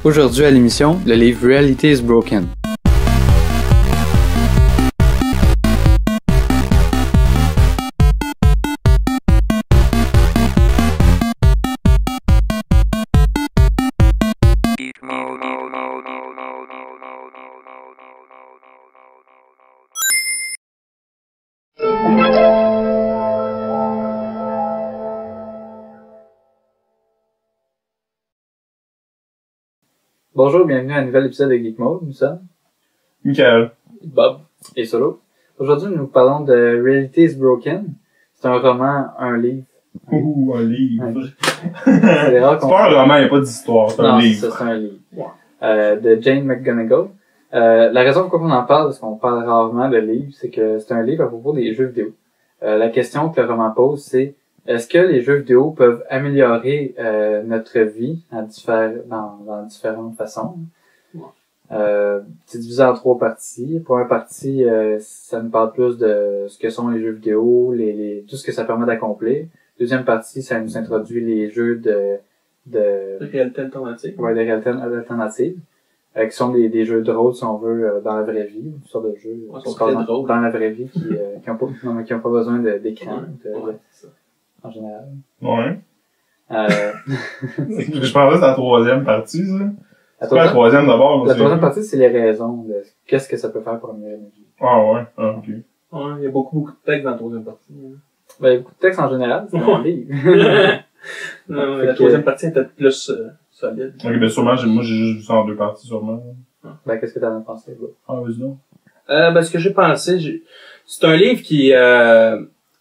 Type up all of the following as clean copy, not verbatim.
Aujourd'hui à l'émission, le livre Reality is Broken. Bonjour, bienvenue à un nouvel épisode de Geek Mode. Nous sommes Michael, Bob et Solo. Aujourd'hui, nous parlons de Reality is Broken. C'est un roman, un livre. Ouh, un livre. Ouais. C'est rare qu'on... pas un roman, il n'y a pas d'histoire, c'est un livre. Non, c'est un livre. De Jane McGonigal. La raison pourquoi on en parle, parce qu'on parle rarement de livres, c'est que c'est un livre à propos des jeux vidéo. La question que le roman pose, c'est est-ce que les jeux vidéo peuvent améliorer notre vie dans différentes façons? C'est divisé en 3 parties. Première partie, ça nous parle plus de ce que sont les jeux vidéo, tout ce que ça permet d'accomplir. Deuxième partie, ça nous introduit les jeux de réalité alternative. Ouais, de réalité alternative. Qui sont des jeux de rôle, si on veut, dans la vraie vie. Une sorte de jeux dans la vraie vie qui ont pas besoin d'écran. C'est ça. En général. Ouais. Je pensais que c'est la 3e partie, ça. La C'est pas la 3e d'abord? La 3e partie, c'est les raisons de qu'est-ce que ça peut faire pour améliorer notre vie. Ah ouais? Ah, ok. Ouais, il y a beaucoup de textes dans la 3e partie. Ben, il y a beaucoup de textes en général, c'est un livre. Non, la 3e partie est peut-être plus solide. Ok, ben sûrement, moi j'ai juste vu ça en 2 parties, sûrement. Ben, qu'est-ce que t'en as pensé, là? Ah, vas-y donc. Ben, ce que j'ai pensé, c'est un livre qui,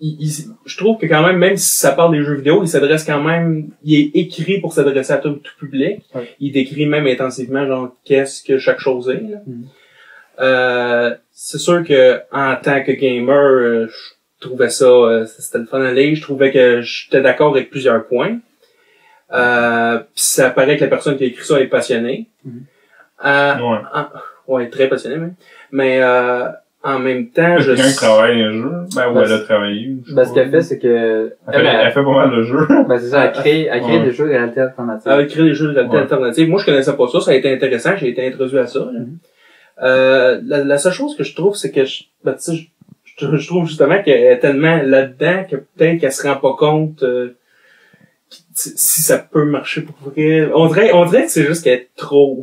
je trouve que quand même si ça parle des jeux vidéo, il s'adresse quand même, il est écrit pour s'adresser à tout public. Ouais. Il décrit même intensivement, genre, qu'est-ce que chaque chose est, là. C'est sûr que, en tant que gamer, je trouvais ça, c'était le fun à lire. Je trouvais que j'étais d'accord avec plusieurs points. Pis ça paraît que la personne qui a écrit ça est passionnée. Ouais, très passionnée même. Mais, en même temps, quelqu'un qui travaille un jeu, ben, où elle a travaillé. Ben, ce qu'elle fait, c'est que... Elle fait pas mal de jeux. Ben, c'est ça, elle crée des jeux de réalité alternative. Elle crée des jeux de réalité alternative. Moi, je connaissais pas ça. Ça a été intéressant. J'ai été introduit à ça. La seule chose que je trouve, c'est que je trouve justement qu'elle est tellement là-dedans que peut-être qu'elle se rend pas compte si ça peut marcher pour vrai. On dirait que c'est juste qu'elle est trop...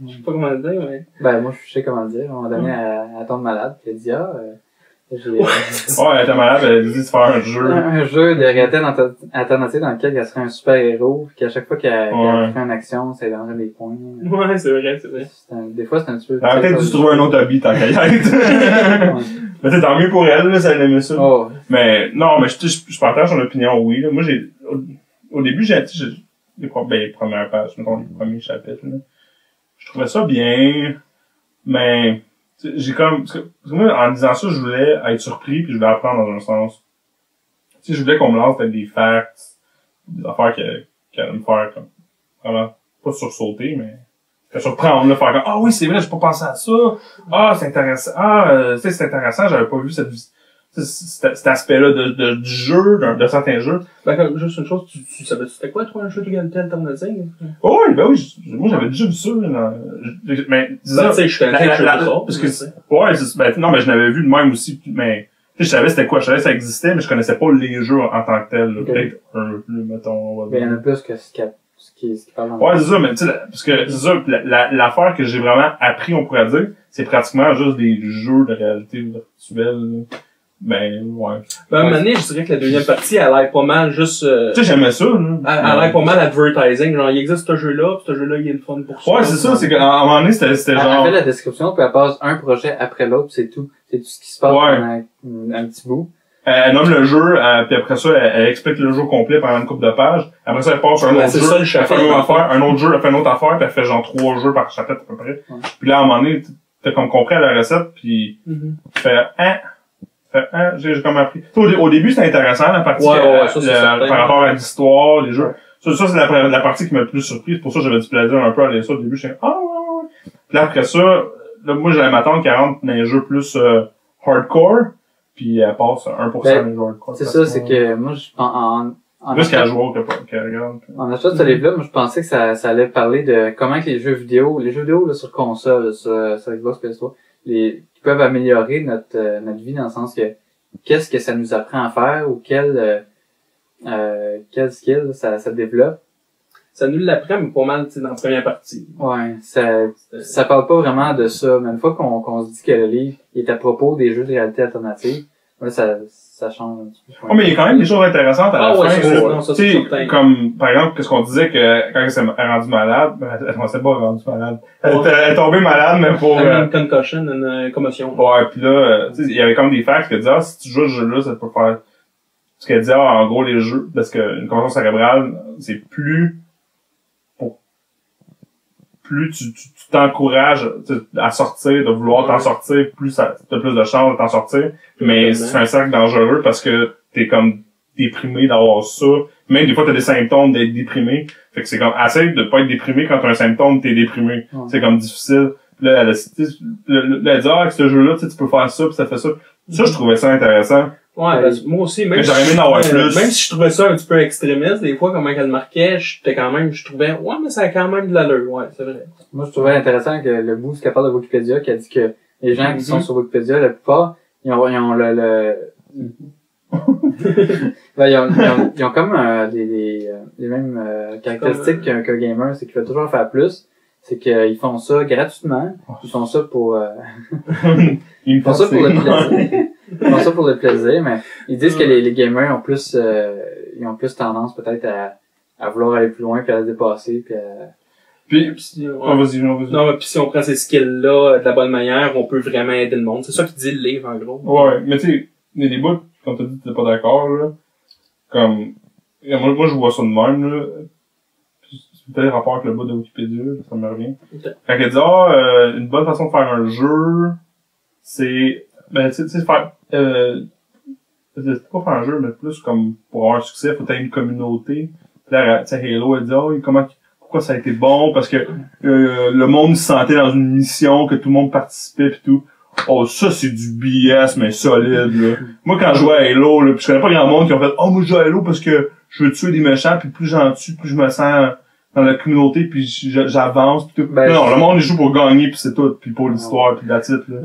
Je sais pas comment le dire, mais... Ben, moi, je sais comment le dire. À un moment donné, elle tombe malade, puis elle dit, elle était malade, elle a dit de faire un jeu. Un jeu de réalité alternative dans lequel elle serait un super-héros, puis qu'à chaque fois qu'elle fait une action, ça lui donnerait des points. Ouais, c'est vrai. Des fois, c'est un petit peu... Elle a peut-être dû trouver un autre hobby, tant qu'elle y être. Mais c'est tant mieux pour elle, là, ça elle aimait ça. Oh. Mais, non, mais je partage son opinion, oui, là. Moi, au début, les premières pages, mettons, les premiers chapitres, là. Je trouvais ça bien, mais j'ai parce que moi, en disant ça, je voulais être surpris puis je voulais apprendre dans un sens. Tu sais, je voulais qu'on me lance avec des facts, des affaires qui allaient me faire comme vraiment pas sursauter, mais surprendre, là, faire comme ah oui, c'est vrai, j'ai pas pensé à ça. Ah, c'est intéressant. Tu sais, c'est intéressant, j'avais pas vu cet aspect-là du jeu, de certains jeux. Ben, comme, juste une chose, tu savais c'était quoi, toi, un jeu de réalité alternative? Oh, oui, ben oui, moi, j'avais déjà vu ça, là. Mais, disons, tu sais, je connais le jeu de rôle. Parce que, ouais, non, mais je l'avais vu de même aussi, mais, tu sais, je savais c'était quoi, je savais que ça existait, mais je connaissais pas les jeux en tant que tels, okay. Peut-être un peu plus, mettons, mais il y en a plus que ce qui parle en ouais, c'est ça, mais tu sais, parce que, c'est ça, l'affaire que j'ai vraiment appris, on pourrait dire, c'est pratiquement juste des jeux de réalité virtuelle, ben, ouais. Ben, à un moment donné, je dirais que la deuxième partie, elle a l'air pas mal juste, tu sais, j'aimais ça, là. Elle a l'air pas mal advertising. Genre, il existe ce jeu-là, pis ce jeu-là, il est le fun pour ça. Ouais, c'est ça, c'est qu'à un moment donné, c'était genre... Elle fait la description, puis elle passe un projet après l'autre, c'est tout. C'est tout ce qui se passe pendant un petit bout. Elle nomme le jeu, puis après ça, elle explique le jeu complet pendant une couple de pages. Après ça, elle passe sur un autre jeu. Ça, le chapitre. Elle fait une autre affaire, un autre jeu, elle fait une autre affaire, puis elle fait genre 3 jeux par chapitre, à peu près. Ouais. Puis là, à un moment donné, t'as comme compris à la recette, puis tu fais, j'ai comme appris. Au début, c'était intéressant, la partie, par rapport à l'histoire, les jeux. Ouais. Ça, c'est la partie qui m'a le plus surpris. C'est pour ça que j'avais du plaisir un peu à lire ça. Au début, j'étais, ouais. Puis là, après ça, là, moi, j'allais m'attendre qu'elle rentre dans les jeux plus, hardcore. Puis elle passe 1% des jeux hardcore. C'est ça, c'est que, moi, Plus casual que regarde. En achetant ce livre-là, moi, je pensais que ça allait parler de comment que les jeux vidéo là, sur console, là, sur Xbox PS3, qui peuvent améliorer notre vie dans le sens que qu'est-ce que ça nous apprend à faire ou quel skill ça développe. Ça nous l'apprend, mais pas mal, tu sais, dans la première partie. Ouais, ça parle pas vraiment de ça, mais une fois qu'on se dit que le livre est à propos des jeux de réalité alternative, là, ça change un petit peu. Oh, mais il y a quand même des choses intéressantes à la fin. Non, ça, c'est certain. Comme, par exemple, qu'est-ce qu'on disait que quand elle s'est rendue malade, elle s'est pas rendue malade. Elle est tombée malade, mais pour... Une concussion, une commotion. Ouais, pis là, tu sais, il y avait comme des facts qui disaient, ah, si tu joues à ce jeu-là, ça te peut faire... Ce qu'elle disait, en gros, les jeux, parce que une commotion cérébrale, c'est plus tu t'encourages à sortir, de vouloir t'en sortir, plus t'as plus de chances de t'en sortir. Mais c'est un cercle dangereux parce que t'es comme déprimé d'avoir ça. Même des fois t'as des symptômes d'être déprimé. Fait que c'est comme, essaye de pas être déprimé quand t'as un symptôme, t'es déprimé. Ouais. C'est comme difficile. Là, elle dit, avec ce jeu-là, tu peux faire ça, puis ça fait ça. Ça, je trouvais ça intéressant. Ouais, moi aussi, même j'aurais aimé en avoir plus. Même si je trouvais ça un petit peu extrémiste, des fois, comment elle marquait, je trouvais, ouais, mais ça a quand même de l'allure, ouais, c'est vrai. Moi, je trouvais intéressant que le bout, ce qu'elle parle de Wikipédia, qui a dit que les gens qui sont sur Wikipédia, la plupart, ils ont ils ont comme les mêmes caractéristiques qu'un gamer, c'est qu'il faut toujours faire plus. C'est qu'ils font ça gratuitement. Ils font ça pour ils font ça pour le plaisir. Ils font ça pour le plaisir, mais ils disent que les gamers ont plus tendance peut-être à vouloir aller plus loin puis à se dépasser puis vas-y. Non, mais puis si on prend ces skills-là de la bonne manière, on peut vraiment aider le monde. C'est ça qu'il dit le livre, en gros. Ouais, mais tu sais, il y a des bouts, quand t'as dit que t'es pas d'accord, là, comme, moi je vois ça de même, là, c'est peut-être rapport avec le bout de Wikipédia, ça me revient. Okay. Quand elle dit, une bonne façon de faire un jeu, c'est, ben, tu sais, faire, c'est pas faire un jeu, mais plus comme, pour avoir un succès, faut avoir une communauté. Puis là, tu sais, Halo, elle dit, pourquoi ça a été bon? Parce que, le monde se sentait dans une mission, que tout le monde participait pis tout. Oh, ça, c'est du BS, mais solide, là. Moi, quand je jouais à Halo, là, pis je connais pas grand monde qui ont fait, moi, je joue à Halo parce que je veux tuer des méchants, puis plus j'en tue, plus je me sens dans la communauté, puis j'avance, pis tout. Ben, non, le monde, il joue pour gagner, puis c'est tout, puis pour l'histoire, puis la titre, là.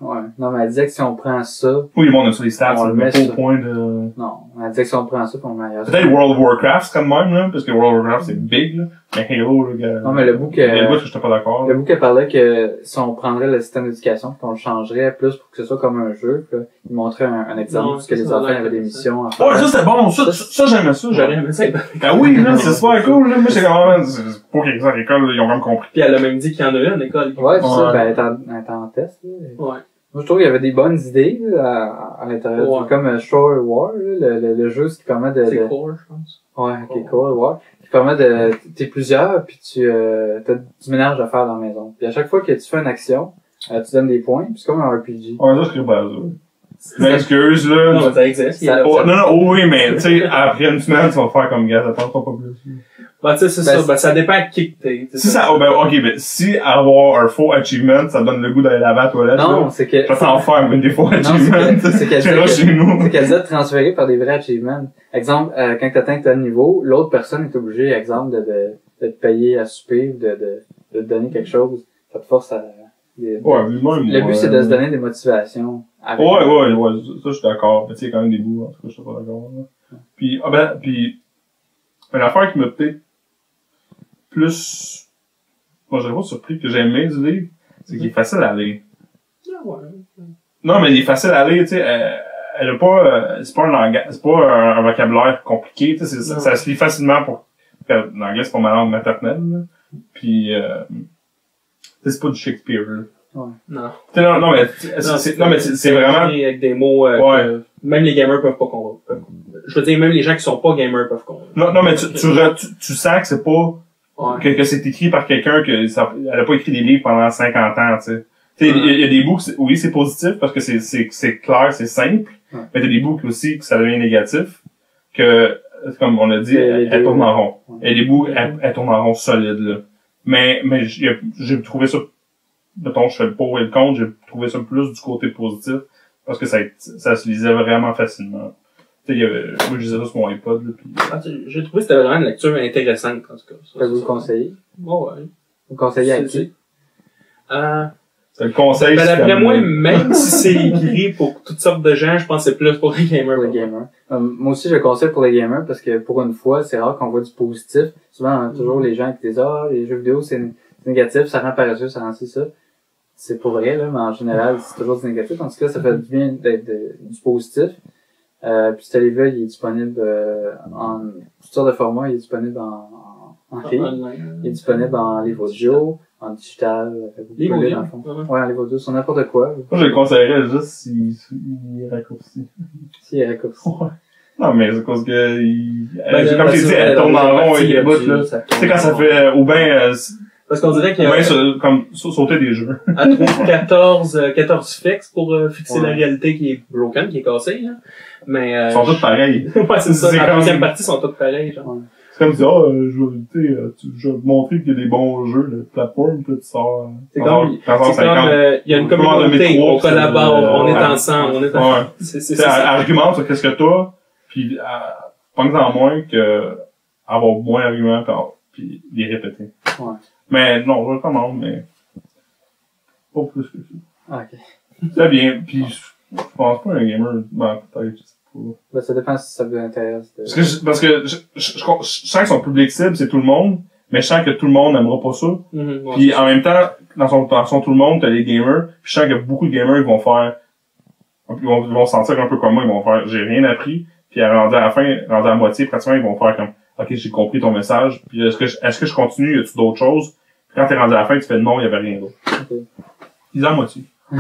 Ouais. Non, mais elle disait que si on prend ça... Oui, le monde a sur les stats, mais pas au point de... Non, elle disait que si on prend ça, on meilleur. Peut-être World of Warcraft, c'est comme même, là, parce que World of Warcraft, c'est big, là. Mais Halo, là, non, mais le bout que j'étais pas d'accord. Le bout qu'elle parlait que si on prendrait le système d'éducation, qu'on le changerait plus pour que ce soit comme un jeu, là, il montrait un exemple, parce que les enfants avaient des missions à faire. Ouais, ça, c'était bon. Ça, j'aimais ça. J'aurais aimé ça. Ah oui, là, c'est super cool, là. Moi, c'est quand même, c'est pour qu'ils aient à l'école, ils ont même compris. Puis elle a même dit qu'il y en a eu en école. Ouais, c'est ça, ben, elle est en test, là. Ouais. Moi, je trouve qu'il y avait des bonnes idées là, à l'intérieur. Ouais. Comme Shore War, là, le jeu qui permet de... C'est Core, je pense. Ouais, ok, Core War. Qui permet de... T'es plusieurs, puis t'as du ménage à faire dans la maison. Puis à chaque fois que tu fais une action, tu donnes des points, puis c'est comme un RPG. Ouais, ça, c'est pas ça. Mais excuse, là. Non, ça existe. Non, oui, mais tu sais, après une semaine, tu vas faire comme gars, ça prendra pas plus. Bah, tu sais, c'est ça. Ben, ça dépend à qui que t'es. Si ça, si avoir un faux achievement, ça donne le goût d'aller laver à la toilette. Non, c'est que... Je vais t'en faire, mais des faux achievements. C'est qu'elle disait de transférer par des vrais achievements. Exemple, quand t'atteins tel niveau, l'autre personne est obligée, exemple, de te payer à souper, de te donner quelque chose. Ça te force à... Le but, c'est de se donner des motivations. Ouais, ça, je suis d'accord. Mais tu sais, il y a quand même des bouts, en tout cas, je suis pas d'accord. Puis, une affaire qui m'a peut-être plus, moi, j'avais pas surpris que j'aimais du livre, c'est qu'il est facile à lire. Non, mais il est facile à lire, tu sais, elle a pas, c'est pas un langage, c'est pas un vocabulaire compliqué, tu sais, ça se lit facilement l'anglais, c'est pas ma langue maternelle, là. Puis, c'est pas du Shakespeare, là. Ouais. Non. mais c'est vraiment avec des mots que même les gamers peuvent pas comprendre. Je veux dire, même les gens qui sont pas gamers peuvent comprendre. Non, mais tu sens que c'est pas que c'est écrit par quelqu'un elle a pas écrit des livres pendant 50 ans, tu sais. Il y a des bouts oui, c'est positif parce que c'est clair, c'est simple, mais t'as des bouts aussi que ça devient négatif, que comme on a dit, elle tourne en rond. Et des bouts elle tourne en rond solide, là. Mais j'ai trouvé ça, mettons, je fais le pour et le contre, j'ai trouvé ça plus du côté positif, parce que ça se lisait vraiment facilement. Tu sais, moi, je lisais ça sur mon iPod, là, puis... J'ai trouvé que c'était vraiment une lecture intéressante, en tout cas. Ça vous le conseillez? Bon, ouais. Vous conseillez à qui? C'est le conseil. Ben, d'après moi, même si c'est écrit pour toutes sortes de gens, je pense que c'est plus pour les gamers. Pour les gamers. Moi aussi, je conseille pour les gamers parce que pour une fois, c'est rare qu'on voit du positif. Souvent, on a toujours les gens qui disent, les jeux vidéo, c'est négatif, ça rend paresseux, ça rend ci, ça. C'est pas vrai, là, mais en général, c'est toujours du négatif. En tout cas, ça fait du bien d'être du positif. Puis ce livre-là, il est disponible en toutes sortes de formats. Il est disponible en livre. Il est disponible en livre audio, en digital. Livre audio? Ouais, en livre audio, sur n'importe quoi. Moi, je le conseillerais juste s'il est raccourci. S'il est raccourci. Ouais. Non, mais c'est parce que, comme tu dis, elle tourne en rond et il bout, là. Tu sais, quand ça fait, ou bien, parce qu'on dirait qu'il y a... comme sauter des jeux. Elle trouve 14 fixes pour fixer la réalité qui est broken, qui est cassée, là. Mais, ils sont tous pareils. Ouais, c'est ça. La comme... deuxième partie sont toutes pareilles, genre. Ouais. C'est comme si, je vais te montrer qu'il y a des bons jeux de plateforme, puis tu sors. C'est comme, il y a une communauté, on collabore, on est ensemble, on est ensemble. C'est argumente sur qu'est-ce que t'as, puis, pense en moins que, avoir moins d'arguments, puis les répéter. Ouais. Mais non, je recommande, mais pas plus que ça. Ah, ok. C'est bien, puis je pense pas un gamer, peut-être, je sais pas. Ben, ça dépend si ça vous intéresse. Parce que je sens que son public cible, c'est tout le monde, mais je sens que tout le monde n'aimera pas ça. Puis en même temps, dans son tout le monde, t'as les gamers, puis je sens que beaucoup de gamers vont faire, ils vont se sentir un peu comme moi, ils vont faire, j'ai rien appris, puis rendu à la fin, rendu à la moitié, pratiquement, ils vont faire comme, ok, j'ai compris ton message, puis est-ce que je continue, y a-tu d'autres choses? Puis quand t'es rendu à la fin, tu fais non, il y avait rien d'autre. Okay. Ils en moitié. Ouais.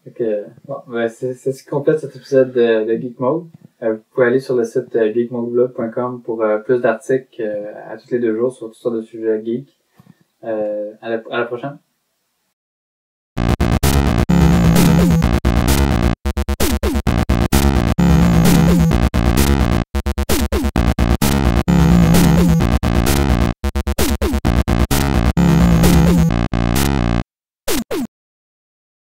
Okay. Bon, ben c'est ce qui complète cet épisode de Geek Mode. Vous pouvez aller sur le site geekmodeblog.com pour plus d'articles à tous les 2 jours sur toutes sortes de sujets geek. À la prochaine.